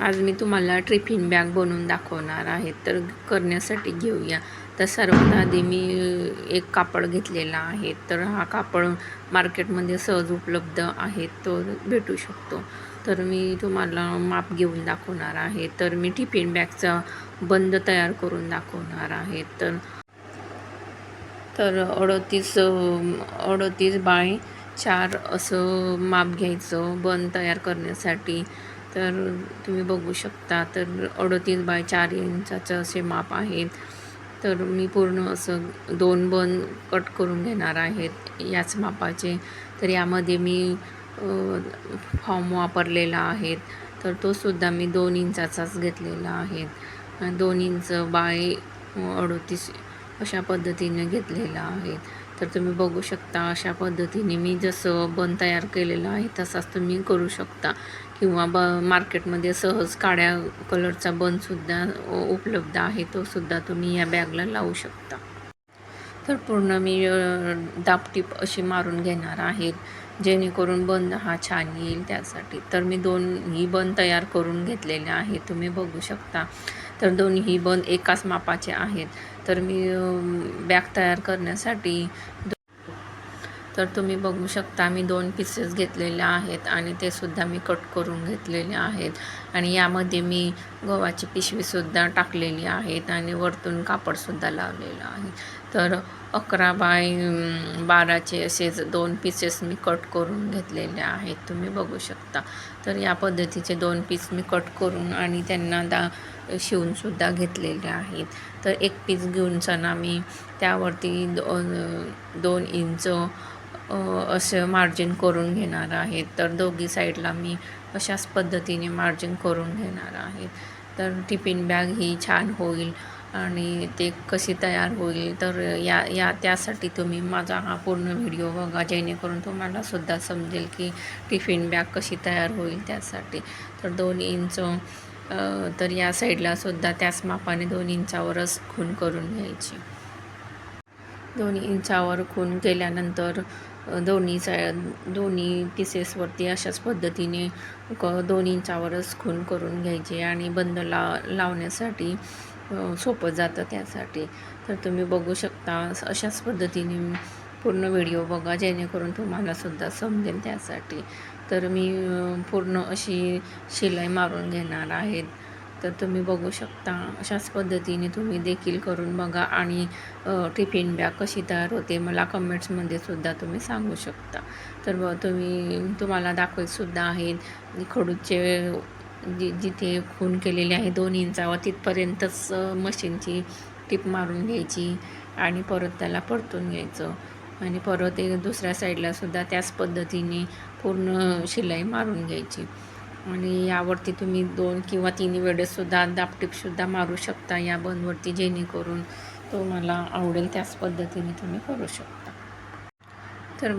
आज मी तुम्हाला tiffin bag बनवून दाखवणार आहे. तर करण्यासाठी घेऊया. तर सर्वात आधी मी एक कापड घेतलेला आहे. तर हा कापड मार्केटमध्ये सहज उपलब्ध आहे, तो भेटू शकतो. तर मी तुम्हाला माप घेऊन दाखवणार आहे. तर मी टिफिन बॅगचा बंद तयार करून दाखवणार आहे. तर तर 38 बाय 4 असं माप घ्यायचं बन तयार करण्यासाठी. तर तुम्ही बघू शकता, तर 38 बाय 4 इंचाचं असे माप आहेत. तर मी पूर्ण असं 2 बन कट करून घेणार आहेत याच मापाचे. तर यामध्ये मी फॉर्म वापरलेला आहे. तर तोसुद्धा मी 2 इंचाचाच घेतलेला आहे. 2 इंच बाय 38 अशा पद्धतीने घेतलेला आहे. तर तुम्ही बघू शकता, अशा पद्धतीने मी जसं बन तयार केलेलं आहे तसाच तुम्ही करू शकता. किंवा मार्केटमध्ये सहज काळ्या कलरचा बनसुद्धा उपलब्ध आहे, तोसुद्धा तुम्ही या बॅगला लावू शकता. तर पूर्ण मी दाबटीप अशी मारून घेणार आहेत, जेणेकरून बंद हा छान येईल त्यासाठी. तर मी दोन्ही बंद तयार करून घेतलेले आहेत, तुम्ही बघू शकता. तर दोन्ही बंद एकाच मापाचे आहेत. तर मी बॅग तयार करण्यासाठी तर तुम्ही बघू शकता, मी 2 पीसेस घेतलेले आहेत आणि ते सुद्धा मी कट करून घेतलेले आहेत. आणि यामध्ये मी गव्हाची पिशवीसुद्धा टाकलेली आहेत आणि वरतून कापडसुद्धा लावलेलं आहे. तर 11 बाय 12चे असेच 2 पीसेस मी कट करून घेतलेले आहेत, तुम्ही बघू शकता. तर या पद्धतीचे 2 पीस मी कट करून आणि त्यांना शिवूनसुद्धा घेतलेले आहेत. तर एक पीस घेऊन सणा मी त्यावरती 2 इंच असं मार्जिन करून घेणार आहे. तर दोघी साईडला मी अशाच पद्धतीने मार्जिन करून घेणार आहे. तर टिफिन बॅग ही छान होईल. आणि ते कशी तयार होईल, तर त्यासाठी तुम्ही माझा हा पूर्ण व्हिडिओ बघा, जेणेकरून तुम्हालासुद्धा समजेल की टिफिन बॅग कशी तयार होईल त्यासाठी. तर 2 इंच तर या साईडलासुद्धा त्याच मापाने 2 इंचावरच खूण करून घ्यायची. 2 इंचावर खूण केल्यानंतर दोन्ही पीसेसवरती अशाच पद्धतीने 2 इंचावरच खूण करून घ्यायची आणि बंद लावण्यासाठी सोपं जातं त्यासाठी. तर तुम्ही बघू शकता, अशाच पद्धतीने पूर्ण व्हिडिओ बघा, जेणेकरून तुम्हालासुद्धा समजेल त्यासाठी. तर मी पूर्ण अशी शिलाई मारून घेणार आहेत. तर तुम्ही बघू शकता, अशाच पद्धतीने तुम्ही देखील करून बघा आणि टिफिन बॅग कशी तयार होते मला कमेंट्समध्ये सुद्धा तुम्ही सांगू शकता. तर तुम्हाला दाखवतसुद्धा आहे खडूचे जिथे खूण केलेली आहे 2 इंचावर तिथपर्यंतच मशीनची टिप मारून घ्यायची आणि परत त्याला परतून घ्यायचं आणि परत दुसऱ्या साईडलासुद्धा त्याच पद्धतीने पूर्ण शिलाई मारून घ्यायची. आणि यावरती तुम्ही 2 किंवा 3 वेळेससुद्धा दाबटीपसुद्धा मारू शकता या बनवरती, जेणेकरून तुम्हाला आवडेल त्याच पद्धतीने तुम्ही करू शकता. तर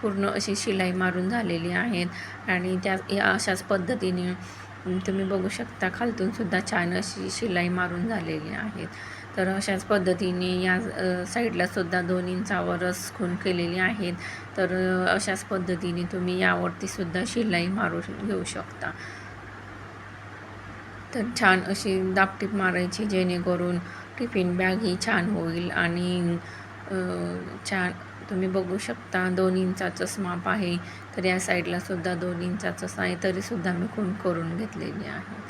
पूर्ण अशी शिलाई मारून झालेली आहेत आणि अशाच पद्धतीने तुम्ही बघू शकता, खालतूनसुद्धा छान अशी शिलाई मारून झालेली आहेत. तर अशाच पद्धतीने या साईडलासुद्धा 2 इंचावरच खूण केलेली आहेत. तर अशाच पद्धतीने तुम्ही यावरतीसुद्धा शिलाई मारून घेऊ शकता. तर छान अशी दाबटीप मारायची, जेणेकरून टिफिन बॅग ही छान होईल आणि छान तुम्ही बघू शकता 2 इंचाचंच माप आहे. तर या साईडलासुद्धा 2 इंचाचंच आहे, तरीसुद्धा मी खूण करून घेतलेली आहे.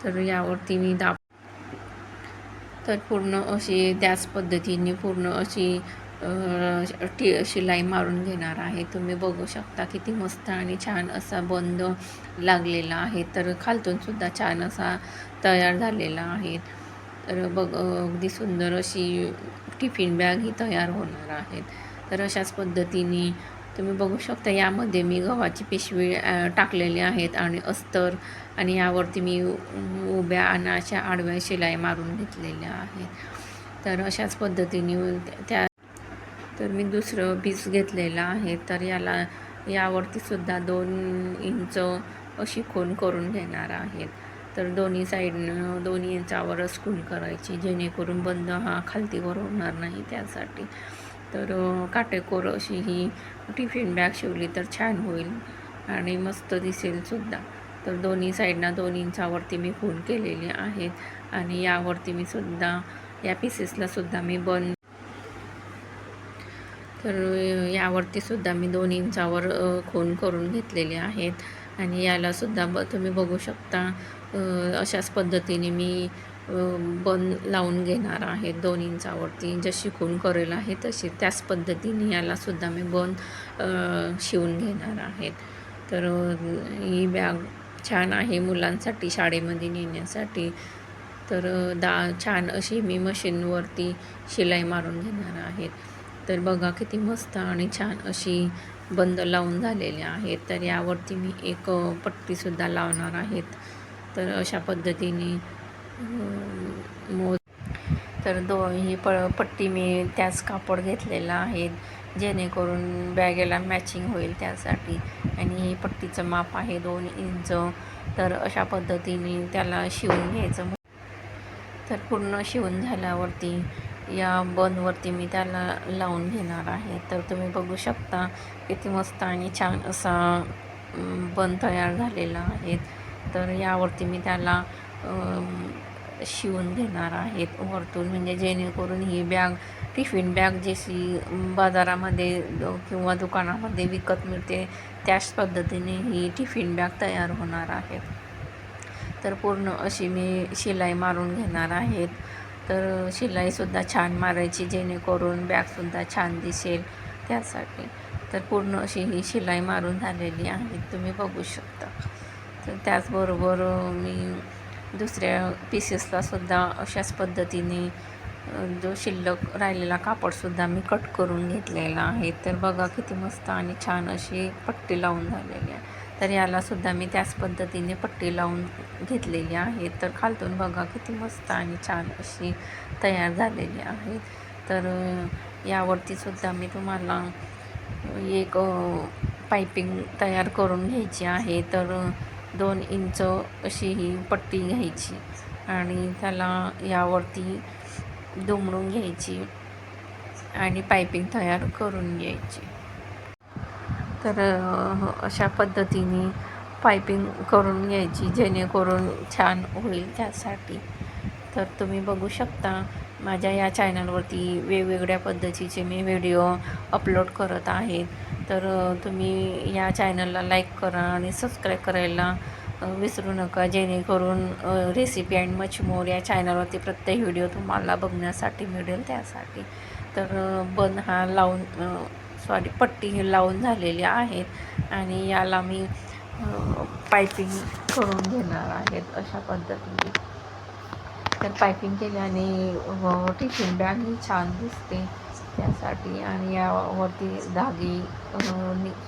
तर यावरती मी तर पूर्ण अशी त्याच पद्धतीने पूर्ण अशी शिलाई मारून घेणार आहे. तुम्ही बघू शकता किती मस्त आणि छान असा बंद लागलेला आहे. तर खालतूनसुद्धा छान असा तयार झालेला आहे. तर अगदी सुंदर अशी टिफिन बॅग ही तयार होणार आहेत. तर अशाच पद्धतीने तुम्ही बघू शकता, यामध्ये मी गव्हाची पिशवी टाकलेली आहेत आणि अस्तर आणि यावरती मी उभ्या आणि अशा आडव्या शिलाई मारून घेतलेल्या आहेत. तर अशाच पद्धतीने तर मी दुसरं पीस घेतलेलं आहे. तर यावरतीसुद्धा 2 इंच अशी खूण करून घेणार आहेत. तर दोन्ही इंचावरच खूण करायची, जेणेकरून बंद हा खालतीवर होणार नाही त्यासाठी. तर काटेकोर अशी ही टिफिन बॅग शिवली तर छान होईल आणि मस्त दिसेलसुद्धा. तर दोन्ही साईडना 2 इंचावरती मी फोल्ड केलेले आहेत आणि यावरती मी सुद्धा या पीसेसला सुद्धा मी तर यावरती सुद्धा मी 2 इंचावर खूण करून घेतलेले आहेत आणि याला सुद्धा तुम्ही बघू शकता अशाच पद्धतीने मी बन लावून घेणार आहे 2 इंचावरती. जशी खूण करेल आहे तशी त्याच पद्धतीने याला सुद्धा मी बन शिवून घेणार आहेत. तर ही बॅग छान आहे मुलांसाठी शाळेमध्ये नेण्यासाठी. तर छान अशी मी मशीनवरती शिलाई मारून घेणार आहेत. तर बघा किती मस्त आणि छान अशी बंद लावून झालेले आहेत. तर यावरती मी एक पट्टीसुद्धा लावणार आहेत. तर अशा पद्धतीने तर ही पट्टी मी त्याच कापड घेतलेला आहे जेणेकरून बॅगेला मॅचिंग होईल त्यासाठी. आणि ही पट्टीचं माप आहे 2 इंच. तर अशा पद्धतीने त्याला शिवून घ्यायचं. तर पूर्ण शिवून झाल्यावरती या बनवरती मी त्याला लावून घेणार आहे. तर तुम्ही बघू शकता किती मस्त आणि छान असा बन तयार झालेला आहे. तर यावरती मी त्याला शिवून घेणार आहेत वरतून, म्हणजे जेणेकरून ही बॅग टिफिन बॅग जशी बाजारामध्ये किंवा दुकानामध्ये विकत मिळते त्याच पद्धतीने ही टिफिन बॅग तयार होणार आहे. तर पूर्ण अशी मी शिलाई मारून घेणार आहेत. तर शिलाईसुद्धा छान मारायची जेणेकरून बॅगसुद्धा छान दिसेल त्यासाठी. तर पूर्ण अशी ही शिलाई मारून झालेली आहे, तुम्ही बघू शकता. तर त्याचबरोबर मी दुसऱ्या पीसेसलासुद्धा अशाच पद्धतीने जो शिल्लक राहिलेला कापडसुद्धा मी कट करून घेतलेला आहे. तर बघा किती मस्त आणि छान अशी पट्टी लावून झालेली आहे. तर यालासुद्धा मी त्याच पद्धतीने पट्टी लावून घेतलेली आहे. तर खालतून बघा किती मस्त आणि छान अशी तयार झालेली आहे. तर यावरतीसुद्धा मी तुम्हाला एक पायपिंग तयार करून घ्यायची आहे. तर 2 इंच अशी ही पट्टी घ्यायची आणि त्याला यावरती दुमडून घ्यायची आणि पायपिंग तयार करून घ्यायची. तर अशा पद्धतीने पायपिंग करून घ्यायची जेणेकरून छान होईल त्यासाठी. तर तुम्ही बघू शकता माझ्या या चॅनलवरती वेगवेगळ्या पद्धतीचे मी व्हिडिओ अपलोड करत आहे. तर तुम्ही या चॅनलला लाईक करा आणि सबस्क्राईब करायला विसरू नका, जेणेकरून रेसिपी अँड मच मोर या चॅनलवरती प्रत्येक व्हिडिओ तुम्हाला बघण्यासाठी मिळेल त्यासाठी. तर बन हा लावून पट्टी लावून झालेली आहेत आणि याला मी पायपिंग करून घेणार आहेत अशा पद्धतीने. तर पायपिंग केल्याने टिफिन बॅग ही छान दिसते त्यासाठी आणि यावरती धागे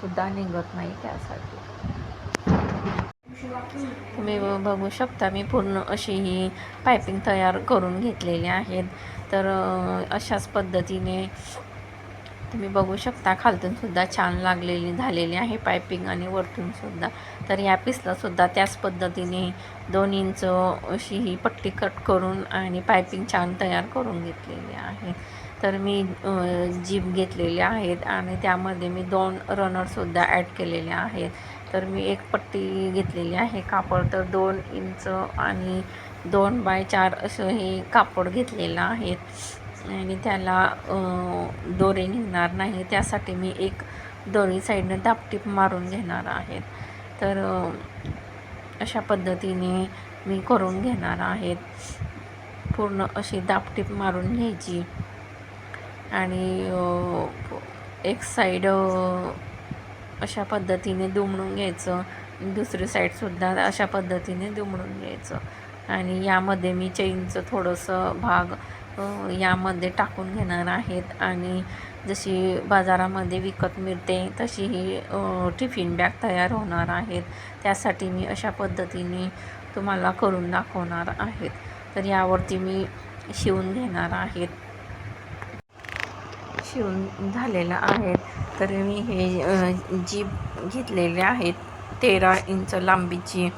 सुद्धा निघत नाही त्यासाठी. तुम्ही बघू शकता मी पूर्ण अशी ही पायपिंग तयार करून घेतलेली आहेत. तर अशाच पद्धतीने तुम्ही बघू शकता खालतूनसुद्धा छान झालेली आहे पायपिंग आणि वरतूनसुद्धा. तर या पीसलासुद्धा त्याच पद्धतीने 2 इंच अशी ही पट्टी कट करून आणि पायपिंग छान तयार करून घेतलेली आहे. तर मी जीप घेतलेले आहेत आणि त्यामध्ये मी 2 रनरसुद्धा ॲड केलेले आहेत. तर मी एक पट्टी घेतलेली आहे कापड. तर 2 इंच आणि 2x4 असं हे कापड घेतलेलं आहे आणि त्याला दोरे निघणार नाही त्यासाठी मी एक दोन्ही साईडनं दापटीप मारून घेणार आहे. तर अशा पद्धतीने मी करून घेणार आहेत. पूर्ण अशी दापटीप मारून घ्यायची आणि एक साईड अशा पद्धतीने दुमडून घ्यायचं, दुसरी साईडसुद्धा अशा पद्धतीने दुमडून घ्यायचं आणि यामध्ये मी चेनचं थोडंसं भाग यामध्ये टाकून घेणार आहेत आणि जशी बाजारामध्ये विकत मिळते तशी ही टिफिन बॅग तयार होणार आहेत. त्यासाठी मी अशा पद्धतीने तुम्हाला करून दाखवणार आहेत. तर यावरती मी शिवून घेणार आहेत. शिवून झालेलं आहेत. तर मी हे जीप घेतलेले आहेत 13 इंच लांबीची.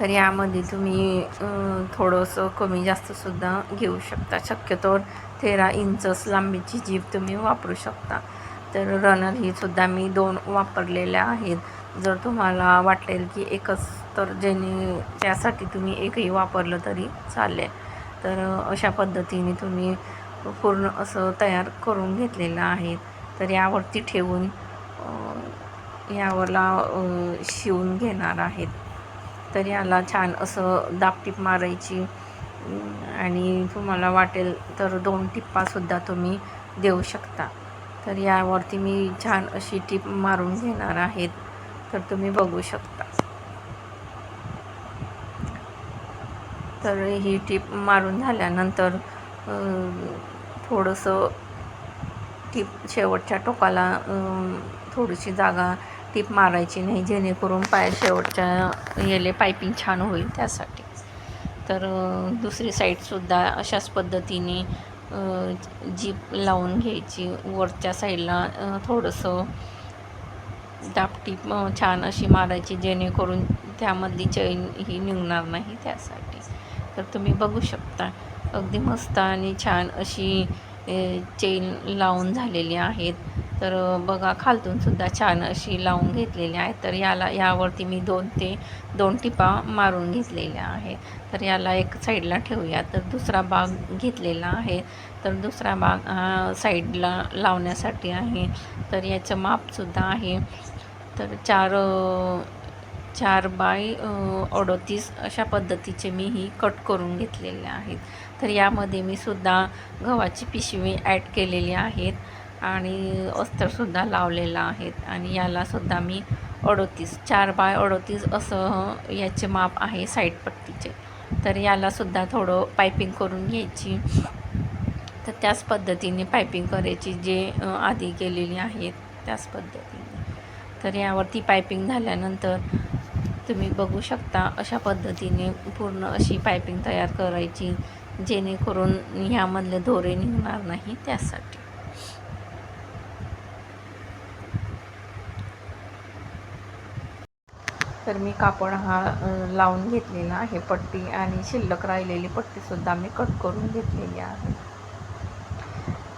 तर यामध्ये तुम्ही थोडंसं कमी जास्तसुद्धा घेऊ शकता. शक्यतोवर 13 इंचच लांबीची जीप तुम्ही वापरू शकता. तर रनर ही सुद्धा मी 2 वापरलेल्या आहेत. जर तुम्हाला वाटेल की एकच, तर त्यासाठी तुम्ही एकही वापरलं तरी चालेल. तर अशा पद्धतीने तुम्ही पूर्ण असं तयार करून घेतलेलं आहे. तर यावरती ठेवून यावरला शिवून घेणार आहेत. तर याला छान असं दाबटीप मारायची आणि तुम्हाला वाटेल तर 2 टिप्पासुद्धा तुम्ही देऊ शकता. तर यावरती मी छान अशी टिप मारून घेणार आहेत. तर तुम्ही बघू शकता. तर ही टिप मारून झाल्यानंतर थोडंसं टिप शेवटच्या टोकाला थोडीशी जागा टिप मारायची नाही, जेणेकरून शेवटच्या पायपिंग छान होईल त्यासाठी. तर दुसरी साईडसुद्धा अशाच पद्धतीने जीप लावून घ्यायची. वरच्या साईडला थोडंसं दाबटीप छान अशी मारायची, जेणेकरून त्यामधली चैन ही निघणार नाही त्यासाठी. तर तुम्ही बघू शकता अगदी मस्त आणि छान अशी चेन लावून झालेली आहेत. तर बघा खालतूनसुद्धा छान अशी लावून घेतलेली आहे. तर यावरती मी 2 टिपा मारून घेतलेल्या आहेत. तर याला एक साईडला ठेवूया. तर दुसरा भाग घेतलेला आहे. तर दुसरा भाग साईडला लावण्यासाठी आहे. तर याचं मापसुद्धा आहे. तर 4 बाय 38 अशा पद्धतीचे मी ही कट करून घेतलेले आहेत. तर यामध्ये मी सुद्धा गव्हाची पिशवी ॲड केलेली आहेत आणि अस्तरसुद्धा लावलेला आहेत. आणि यालासुद्धा मी 4 बाय 38 असं याचे माप आहे साईड पट्टीचे. तर यालासुद्धा थोडं पायपिंग करून घ्यायची. तर त्याच पद्धतीने पायपिंग करायची, जे आधी केलेली आहेत त्याच पद्धतीने. तर यावरती पायपिंग झाल्यानंतर तुम्ही बघू शकता अशा पद्धतीने पूर्ण अशी पायपिंग तयार करायची, जेणेकरून ह्यामधले दोरे निघणार नाही त्यासाठी. तर मी कापड हा लावून घेतलेला आहे पट्टी, आणि शिल्लक राहिलेली पट्टीसुद्धा मी कट करून घेतलेली आहे.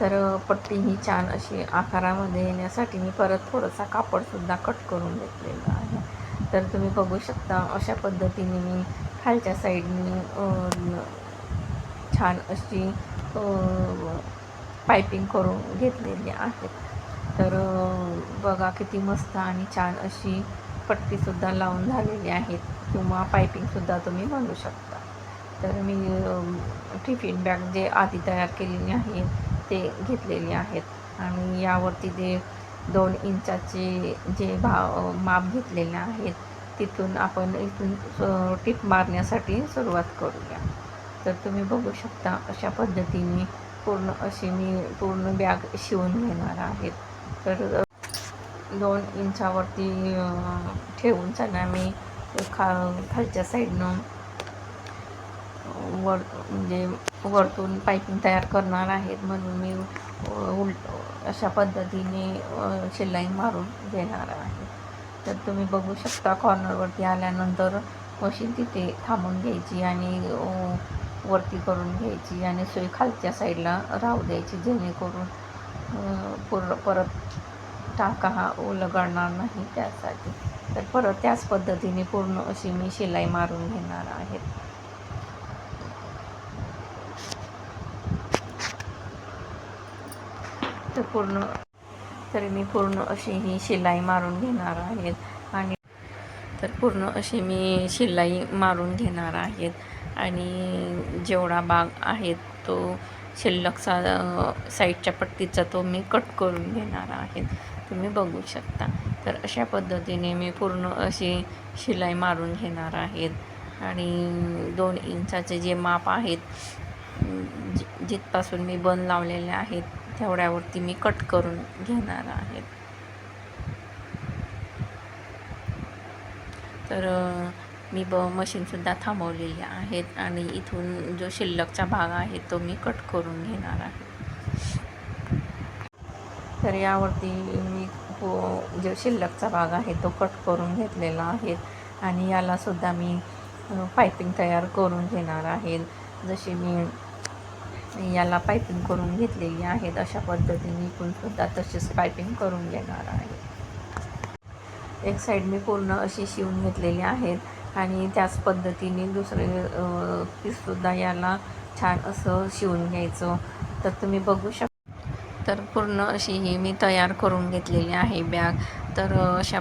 तर पट्टी ही छान अशी आकारामध्ये येण्यासाठी मी परत थोडासा कापडसुद्धा कट करून घेतलेला आहे. तर तुम्ही बघू शकता अशा पद्धतीने मी खालच्या साईडनी छान अशी पायपिंग करून घेतलेली आहे. तर बघा किती मस्त आणि छान अशी पट्टीसुद्धा लावून झालेली आहेत, किंवा पायपिंगसुद्धा तुम्ही म्हणू शकता. तर मी टिफिन बॅग जे आधी तयार केलेली आहे ते घेतलेले आहेत, आणि यावरती ते 2 इंचाचे जे माप घेतलेले आहेत, तिथून आपण इथून टिप मारण्यासाठी सुरुवात करूया. तर तुम्ही बघू शकता अशा पद्धतीने पूर्ण अशी मी पूर्ण बॅग शिवून घेणार आहेत. तर 2 इंचावरती ठेवून सगळ्या मी खालच्या साईडनं म्हणजे वरतून पायपिंग तयार करणार आहेत, म्हणून मी अशा पद्धतीने शिलाई मारून घेणार आहे. तर तुम्ही बघू शकता कॉर्नरवरती आल्यानंतर मशीन तिथे थांबून घ्यायची आणि वरती करून घ्यायची, आणि सुई खालच्या साईडला राहू द्यायची, जेणेकरून परत टाका हा उलगडणार नाही त्यासाठी. तर परत त्याच पद्धतीने पूर्ण अशी मी शिलाई मारून घेणार आहे. तर मी पूर्ण अशी ही शिलाई मारून घेणार आहेत, आणि तर पूर्ण अशी मी शिलाई मारून घेणार आहेत, आणि जेवढा भाग आहे तो शिल्लकचा साईडच्या पट्टीचा तो मी कट करून घेणार आहे. तुम्ही बघू शकता. तर अशा पद्धतीने मी पूर्ण अशी शिलाई मारून घेणार आहेत, आणि 2 इंचाचे जे माप आहेत, जिथपासून मी बन लावलेले आहेत तेवढ्यावरती मी कट करून घेणार आहेत. तर मी मशीनसुद्धा थांबवलेली आहेत, आणि इथून जो शिल्लकचा भाग आहे तो मी कट करून घेणार आहे. तर यावरती मी जो शिल्लकचा भाग आहे तो कट करून घेतलेला आहे, आणि यालासुद्धा मी पायपिंग तयार करून घेणार आहे. जशी मी याला पायपिंग करून घेतलेली आहेत, अशा पद्धतीने इथूनसुद्धा तशीच पायपिंग करून घेणार आहे. एक साईड मी पूर्ण अशी शिवून घेतलेली आहेत आणि त्याच पद्धतीने दुसरे पीससुद्धा याला छान असं शिवून घ्यायचं. तर तुम्ही बघू शकता. तर पूर्ण अशी ही मी तयार करून घेतलेली आहे बॅग. तर अशा